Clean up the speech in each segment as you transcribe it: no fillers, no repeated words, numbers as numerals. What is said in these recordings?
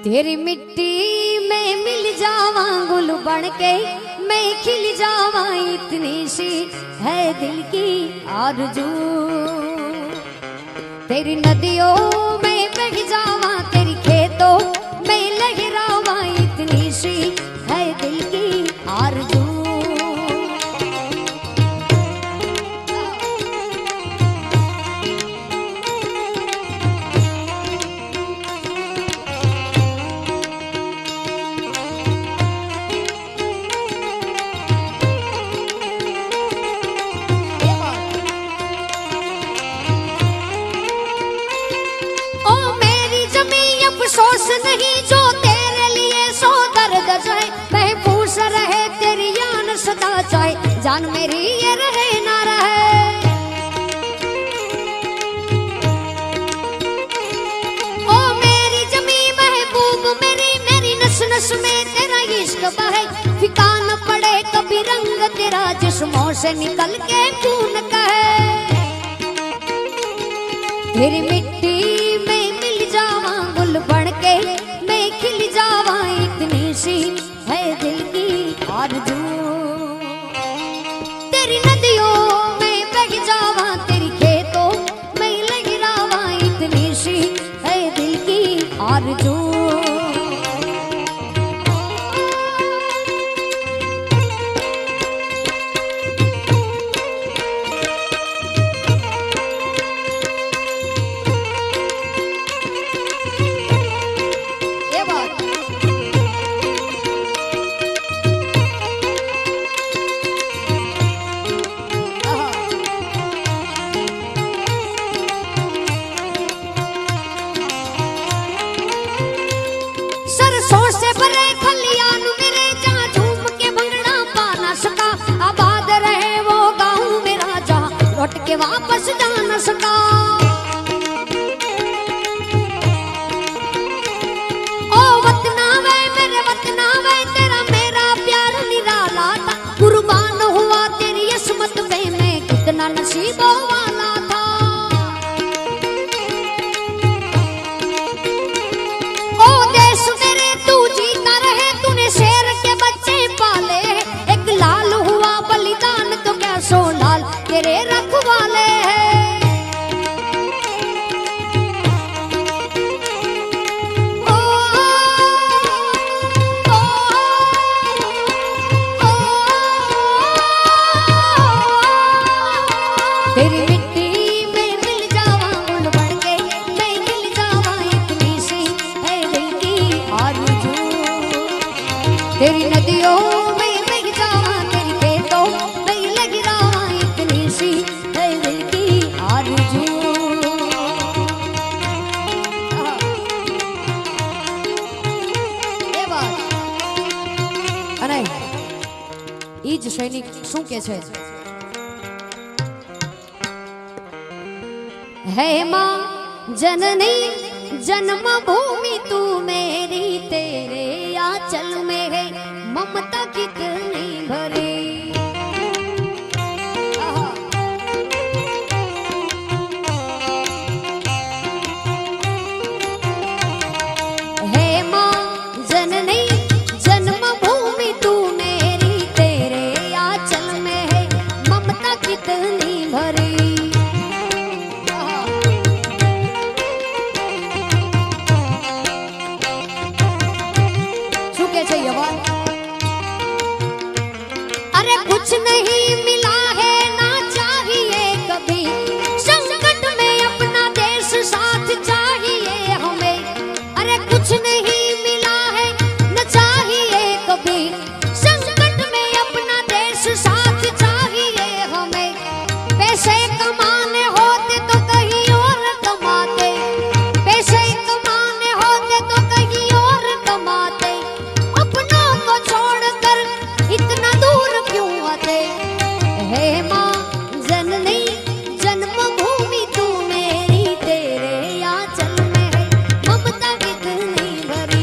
तेरी मिट्टी में मिल जावा गुल बन के मैं खिल जावा, इतनी सी है दिल की आरज़ू। तेरी नदियों में बह जावा, तेरी खेतों में लहरावा, इतनी सी है दिल की आरज़ू। अफसोस नहीं जो तेरे लिए सो दर्द जाए, महफूज रहे तेरी यान सदा चाहे, जान मेरी ये रहे ना रहे। ओ मेरी जमी महबूब मेरी, मेरी नस नस में तेरा इश्क बहे, फिका न पड़े कभी रंग तेरा जिस्मों से निकल के खून कहे। तेरी मिट्टी में मिल जावा गुल बन के मैं खिल जावा, इतनी सी है दिल की आरज़ू। तेरी नदियों में बह जावा, तेरी खेतों में लहरावा, इतनी सी है दिल की आरज़ू। के वापस जा न सका, ओ वतना वे मेरे वतना वे, तेरा मेरा प्यार निराला था, कुर्बान हुआ तेरी असमत पे मैं कितना नसीबों वाला था। ओ देश मेरे तू जीता रहे, तूने शेर के बच्चे पाले, एक लाल हुआ बलिदान तो क्या सो लाल तेरे रखवाले हैं। ओ, ओ, ओ, तेरी मिट्टी में मिल जावा गुल बन के मैं खिल जावा, इतनी सी है दिल की आरज़ू। तेरी नदियों में बह जावा, तेरी खेतों में लहरावा, इतनी सी है दिल की आरज़ू। એ વાત અને ઈ જ સૈનિક શું કે છે, है माँ जननी जन्मभूमि तू मेरी, तेरे आंचल में है ममता कितनी भरी। है माँ जननी जन्मभूमि तू मेरी, तेरे आंचल में है ममता कितनी भरी। अरे कुछ नहीं मिला है ना चाहिए कभी, संकट में अपना देश साथ चाहिए हमें। अरे कुछ नहीं मिला है न चाहिए कभी, संकट में अपना देश साथ चाहिए हमें। पैसे कमाने होते तो कहीं और कमाते, पैसे कमाने होते तो कहीं और कमाते, अपनों को छोड़कर इतना दूर क्यों आते। हे माँ जननी जन्मभूमि तू मेरी, तेरे आंचल में है ममता कितनी भरी।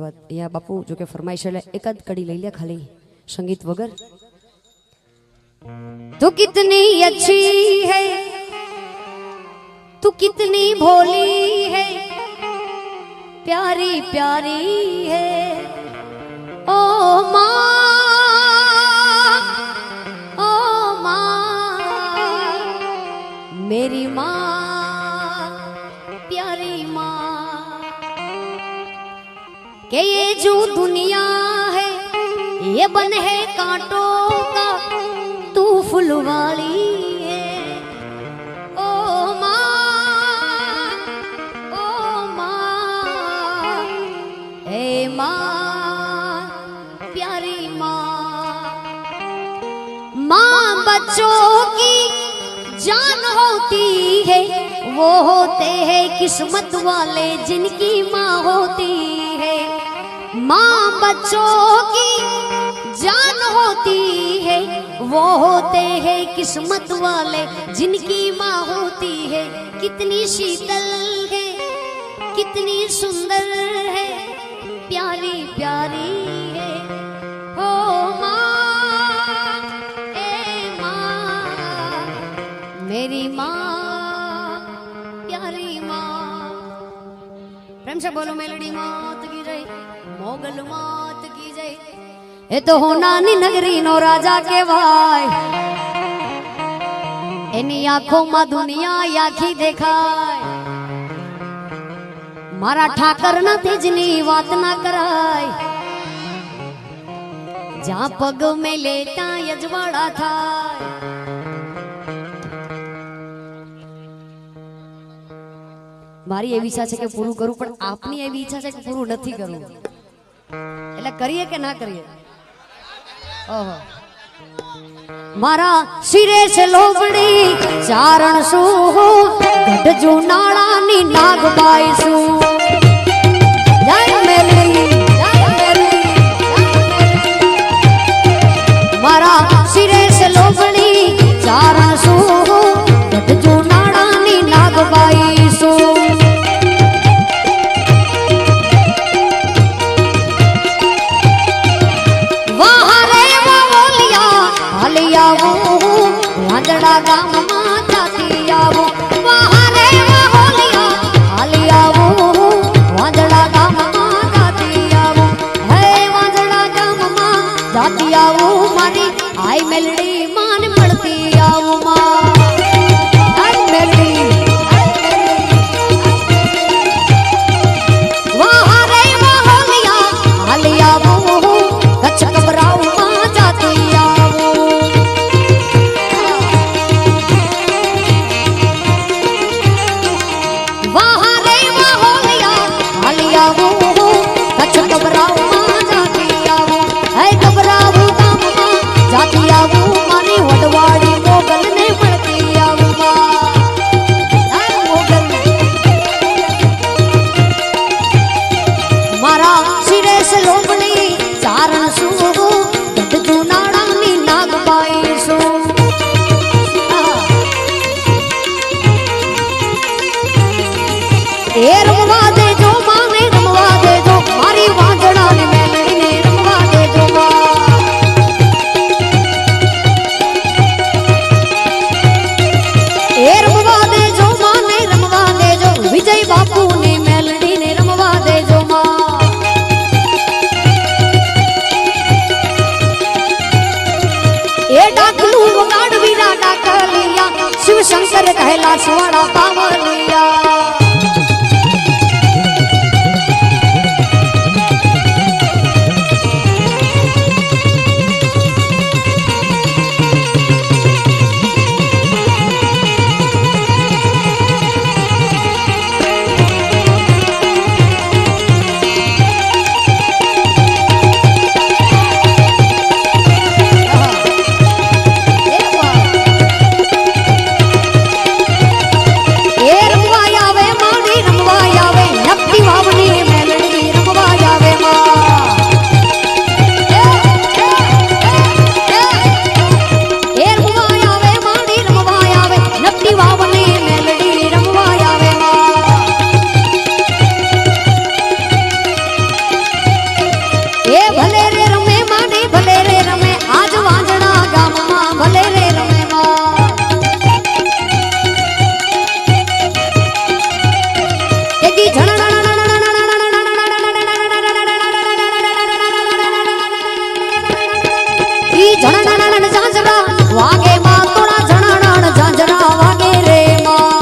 धन्यवाद। यहाँ बापू जो के फरमाइश है एकाद कड़ी ले लिया खाली संगीत वगर। तू कितनी अच्छी है, तू कितनी भोली है, प्यारी प्यारी है ओ माँ, ओ माँ मेरी माँ, प्यारी माँ। के ये जो दुनिया है ये बन है कांटों का, तू फुलवाड़ी है ओ माँ, ओ माँ, हे माँ, प्यारी माँ। माँ बच्चों की जान होती है, वो होते हैं किस्मत वाले जिनकी माँ होती है। माँ बच्चों की जान होती है, वो होते हैं किस्मत वाले जिनकी माँ होती है। कितनी शीतल है, कितनी सुंदर है, प्यारी प्यारी है ओ माँ, ए माँ मेरी माँ, प्यारी माँ। प्रेम से बोलो मेलडी मात की जय, मोगल मात की जय। એ તો હોનાની નગરી નો રાજા કહેવાય, એની આંખોમાં દુનિયા આખી દેખાય। મારા ઠાકરના તેજની વાત ના કરાય, જ્યાં પગ મેલે ત્યાં યજવાડા થાય। મારી એવી ઈચ્છા છે કે પૂરું કરું, પણ આપની એવી ઈચ્છા છે કે પૂરું નથી કરવું, એટલે કરીએ કે ના કરીએ? मारा सिरे से लोबड़ी चारण सू गढ़ जो नाड़ा नी नागबाई सू। जय मेली, जय मेली, मारा सिरे से लोबड़ी चारण सू गढ़ जो नाड़ा नी नागबाई सू। वांदड़ा गाम मां जाती आवो, वहाँ रे होलिया हाली आवो, वांदड़ा गाम मां जाती आवो, है वांदड़ा गाम मां जाती आवो, मारी आई मेलडी मान पड़ती आवो मां, आई मेलडी वहाँ रे होलिया हाली आवो, कच्छ कबराऊ मां जाती आवो। शिव शंकर कहला सुवाड़ा पावलिया। ભલે રે રમે માની ભલે રે રમે આજ વાંજણા ગામમાં ભલે રે રમે એકી ઝણણ ઝાંઝરા વાગે માં તોડા ઝણણ ઝાંઝરા વાગે રે માં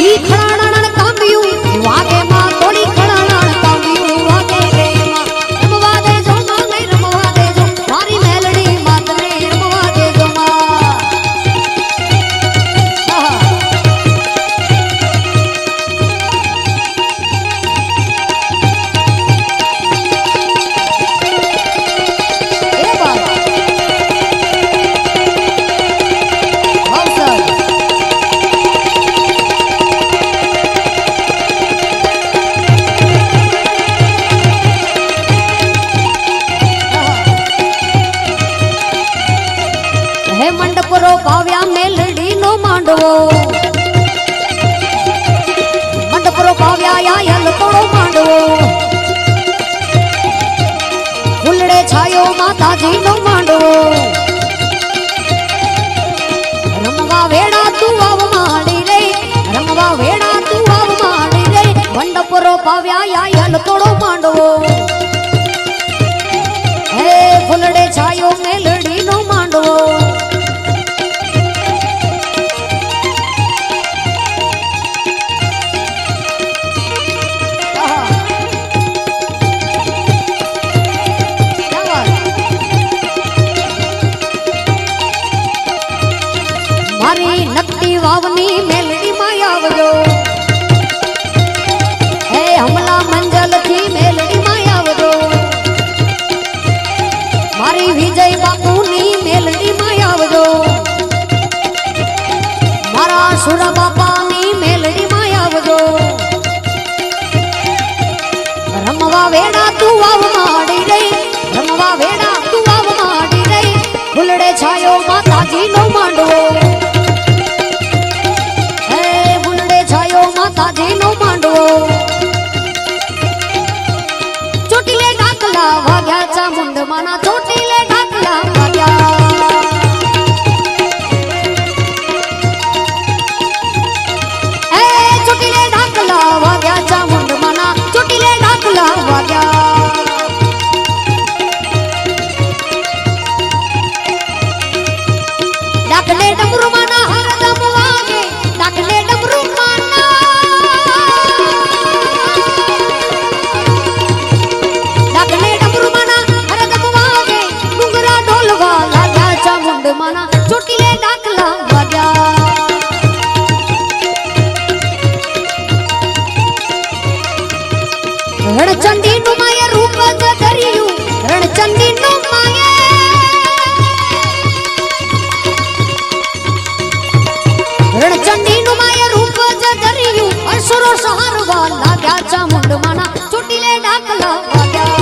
ઈ ખણાણ કામ્યું વાગે માં તોડી ખણાણ કામ્યું વાગે રે માં રમવા દેજો માં નહીં રમવા દેજો મારી મેલડી માતને રમવા દેજો માં હે મંડપરો ભાવ્યા મેલડી નો માંડવો મંડપરો ભાવ્યા યાયલ તોડો માંડવો ફૂલડે છાયો માતાજી નો માંડવો રમવા વેડા તું આવ માડી રે રમવા વેડા તું આવ માડી રે મંડપરો ભાવ્યા યાયલ તોડો માંડવો હે ફૂલડે છાયો મેલડી નો માંડવો મારી નકટી વાવની મેલડી માં આવજો હે હમલા મંજલ થી મેલડી માં આવજો મારી વિજય બાપુની મેલડી માં આવજો મારા સુરા બાપાની મેલડી માં આવજો રમવા વેડા તું આવ માડી રે રમવા વેડા તું આવ માડી રે ફૂલડે છાયો માતાજી નો માંડવો માતાજી નો માંડવો ચોટીલે ડાકલા વાગ્યા ચામુંડ માના ચોટીલે ડાકલા વાગ્યા એ ચોટીલે ડાકલા વાગ્યા ચામુંડ માના ચોટીલે ડાકલા વાગ્યા ડાકલે ડમરુ માના હરદમ વાગે ડાકલે ડમરુ માના ચોટીલે ડાકલા વાગ્યા રણચંડી નું માય રૂપ જ ધર્યું રણચંડી નું માય રણચંડી નું માય રૂપ જ ધર્યું અસુરો સહારવા લાગ્યા ચામુંડ માના ચોટીલે ડાકલા વાગ્યા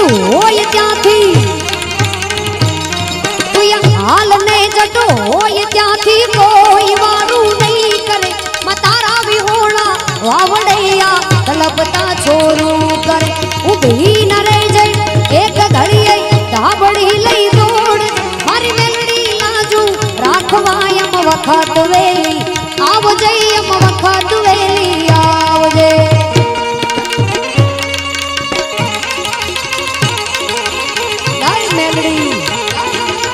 હોય ત્યાંથી તું હાલ ને જટો હોય ત્યાંથી કોઈ વારું નહીં કરે મતારા વિહોણા વાવડૈયા તલપતા છોરું કરે ઉભી ન રે જઈ એક ઘડીએ ધાબડી લઈ દોડ મારી મેલડી લાજુ રાખવા એમ વખત વેલી આવજે એમ વખત વેલી આવજે મેલડી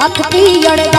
भक्ति अड़